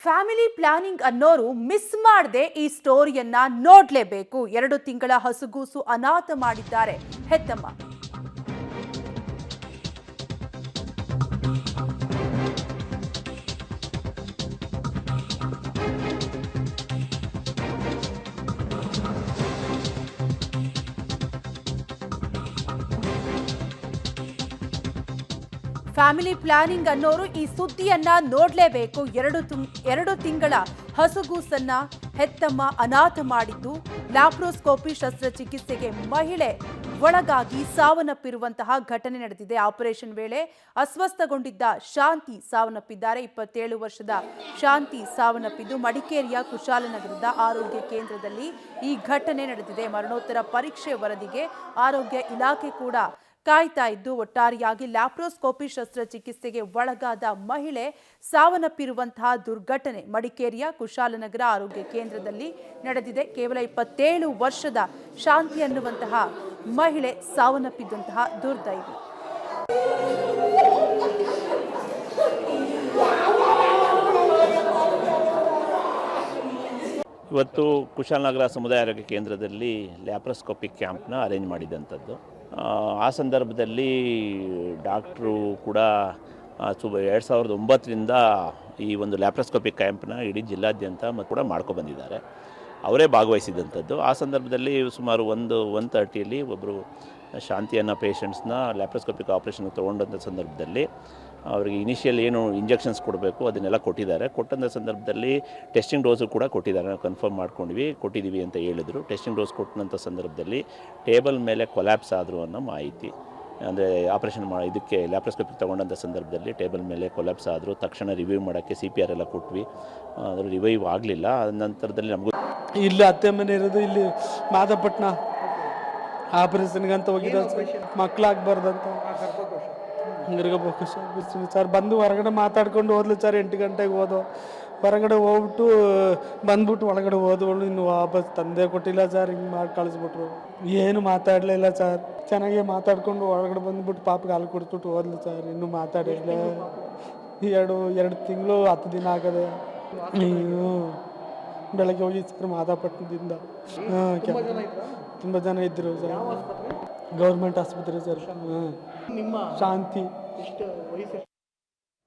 Family planning ಅನ್ನೋರು miss ಮಾಡದೆ ಈ ಸ್ಟೋರಿಯನ್ನ ನೋಡ್ಲೇಬೇಕು. 2 ತಿಂಗಳ ಹಸುಗೂಸು ಅನಾಥ ಮಾಡಿದ್ದಾರೆ ಹೆತ್ತಮ್ಮ. ಫ್ಯಾಮಿಲಿ ಪ್ಲಾನಿಂಗ್ ಅನ್ನೋರು ಈ ಸುದ್ದಿಯನ್ನ ನೋಡ್ಲೇಬೇಕು. 2 ತಿಂಗಳ ಹಸುಗೂಸನ್ನ ಹೆತ್ತಮ್ಮ ಅನಾಥ ಮಾಡಿದ್ದು, ಲ್ಯಾಪ್ರೋಸ್ಕೋಪಿ ಶಸ್ತ್ರಚಿಕಿತ್ಸೆಗೆ ಮಹಿಳೆ ಒಳಗಾಗಿ ಸಾವನ್ನಪ್ಪಿರುವಂತಹ ಘಟನೆ ನಡೆದಿದೆ. ಆಪರೇಷನ್ ವೇಳೆ ಅಸ್ವಸ್ಥಗೊಂಡಿದ್ದ ಶಾಂತಿ ಸಾವನ್ನಪ್ಪಿದ್ದಾರೆ. 27 ವರ್ಷದ ಶಾಂತಿ ಸಾವನ್ನಪ್ಪಿದ್ದು ಮಡಿಕೇರಿಯ ಕುಶಾಲನಗರದ ಆರೋಗ್ಯ ಕೇಂದ್ರದಲ್ಲಿ ಈ ಘಟನೆ ನಡೆದಿದೆ. ಮರಣೋತ್ತರ ಪರೀಕ್ಷೆ ವರದಿಗೆ ಆರೋಗ್ಯ ಇಲಾಖೆ ಕೂಡ ಕಾಯ್ತಾ ಇದ್ದು, ಒಟ್ಟಾರೆಯಾಗಿ ಲ್ಯಾಪ್ರೋಸ್ಕೋಪಿ ಶಸ್ತ್ರಚಿಕಿತ್ಸೆಗೆ ಒಳಗಾದ ಮಹಿಳೆ ಸಾವನ್ನಪ್ಪಿರುವಂತಹ ದುರ್ಘಟನೆ ಮಡಿಕೇರಿಯ ಕುಶಾಲನಗರ ಆರೋಗ್ಯ ಕೇಂದ್ರದಲ್ಲಿ ನಡೆದಿದೆ. ಕೇವಲ 27 ವರ್ಷದ ಶಾಂತಿ ಅನ್ನುವಂತಹ ಮಹಿಳೆ ಸಾವನ್ನಪ್ಪಿದ್ದಂತಹ ದುರ್ದೈವಿ. ಇವತ್ತು ಕುಶಾಲನಗರ ಸಮುದಾಯ ಆರೋಗ್ಯ ಕೇಂದ್ರದಲ್ಲಿ ಲ್ಯಾಪ್ರೋಸ್ಕೋಪಿಕ್ ಕ್ಯಾಂಪ್ನ ಅರೇಂಜ್ ಮಾಡಿದಂಥದ್ದು. ಆ ಸಂದರ್ಭದಲ್ಲಿ ಡಾಕ್ಟ್ರು ಕೂಡ 2009ರಿಂದ ಈ ಒಂದು ಲ್ಯಾಪ್ರೋಸ್ಕೋಪಿಕ್ ಕ್ಯಾಂಪ್ನ ಇಡೀ ಜಿಲ್ಲಾದ್ಯಂತ ಕೂಡ ಮಾಡ್ಕೊಬಂದಿದ್ದಾರೆ. ಅವರೇ ಭಾಗವಹಿಸಿದಂಥದ್ದು. ಆ ಸಂದರ್ಭದಲ್ಲಿ ಸುಮಾರು 1:30ಯಲ್ಲಿ ಒಬ್ಬರು ಶಾಂತಿ ಅನ್ನೋ ಪೇಷಂಟ್ಸ್ನ ಲ್ಯಾಪ್ರೋಸ್ಕೋಪಿಕ್ ಆಪ್ರೇಷನ್ಗೆ ತೊಗೊಂಡಂಥ ಸಂದರ್ಭದಲ್ಲಿ ಅವರಿಗೆ ಇನಿಷಿಯಲ್ ಏನು ಇಂಜೆಕ್ಷನ್ಸ್ ಕೊಡಬೇಕು ಅದನ್ನೆಲ್ಲ ಕೊಟ್ಟಿದ್ದಾರೆ. ಕೊಟ್ಟಂಥ ಸಂದರ್ಭದಲ್ಲಿ ಟೆಸ್ಟಿಂಗ್ ಡೋಸು ಕೂಡ ಕೊಟ್ಟಿದ್ದಾರೆ. ನಾವು ಕನ್ಫರ್ಮ್ ಕೊಟ್ಟಿದ್ದೀವಿ ಅಂತ ಹೇಳಿದರು. ಟೆಸ್ಟಿಂಗ್ ಡೋಸ್ ಕೊಟ್ಟಂಥ ಸಂದರ್ಭದಲ್ಲಿ ಟೇಬಲ್ ಮೇಲೆ ಕೊಲ್ಯಾಪ್ಸ್ ಆದರು ಅನ್ನೋ ಮಾಹಿತಿ. ಅಂದರೆ ಆಪ್ರೇಷನ್ ಇದಕ್ಕೆ ಲ್ಯಾಪ್ರೋಸ್ಕೋಪಿಕ್ ತೊಗೊಂಡಂಥ ಸಂದರ್ಭದಲ್ಲಿ ಟೇಬಲ್ ಮೇಲೆ ಕೊಲ್ಯಾಪ್ಸ್ ಆದರು. ತಕ್ಷಣ ರಿವೈವ್ ಮಾಡೋಕ್ಕೆ CPR ಎಲ್ಲ ಕೊಟ್ವಿ. ಅದು ರಿವೈವ್ ಆಗಲಿಲ್ಲ. ಅದ ನಂತರದಲ್ಲಿ ನಮಗೂ ಇಲ್ಲಿ ಅತ್ತೆ ಮನೆ ಇರೋದು ಇಲ್ಲಿ ಮಾದಪಟ್ಟಣ ಆಪರೇಷನ್ಗಂತ ಹೋಗಿದ್ದಾರೆ. ಮಕ್ಕಳಾಗಬಾರ್ದಂತ ಸರ್ ಬಂದು ಹೊರಗಡೆ ಮಾತಾಡ್ಕೊಂಡು ಹೋದ್ಲು ಸರ್. 8 ಗಂಟೆಗೆ ಹೋದೋ, ಹೊರಗಡೆ ಹೋಗ್ಬಿಟ್ಟು ಬಂದ್ಬಿಟ್ಟು ಒಳಗಡೆ ಹೋದವಳು ಇನ್ನು ವಾಪಸ್ ತಂದೆ ಕೊಟ್ಟಿಲ್ಲ ಸರ್. ಹಿಂಗೆ ಮಾಡಿ ಕಳಿಸ್ಬಿಟ್ರು. ಏನು ಮಾತಾಡಲಿಲ್ಲ ಸರ್. ಚೆನ್ನಾಗಿ ಮಾತಾಡ್ಕೊಂಡು ಒಳಗಡೆ ಬಂದ್ಬಿಟ್ಟು ಪಾಪಗೆ ಹಾಲು ಕೊಡ್ಬಿಟ್ಟು ಹೋದ್ಲು ಸರ್. ಇನ್ನೂ ಮಾತಾಡಿಲ್ಲ. 2 ತಿಂಗಳು 10 ದಿನ ಆಗದೆ. ಬೆಳಗ್ಗೆ ಹೋಗಿ ಸರ್ ಮಾದಾಪಟ್ಟಣದಿಂದ. ತುಂಬ ಜನ ಇದ್ದರು ಸರ್. ಗೌರ್ಮೆಂಟ್ ಆಸ್ಪತ್ರೆ ಸರ್. ಶಾಂತಿ.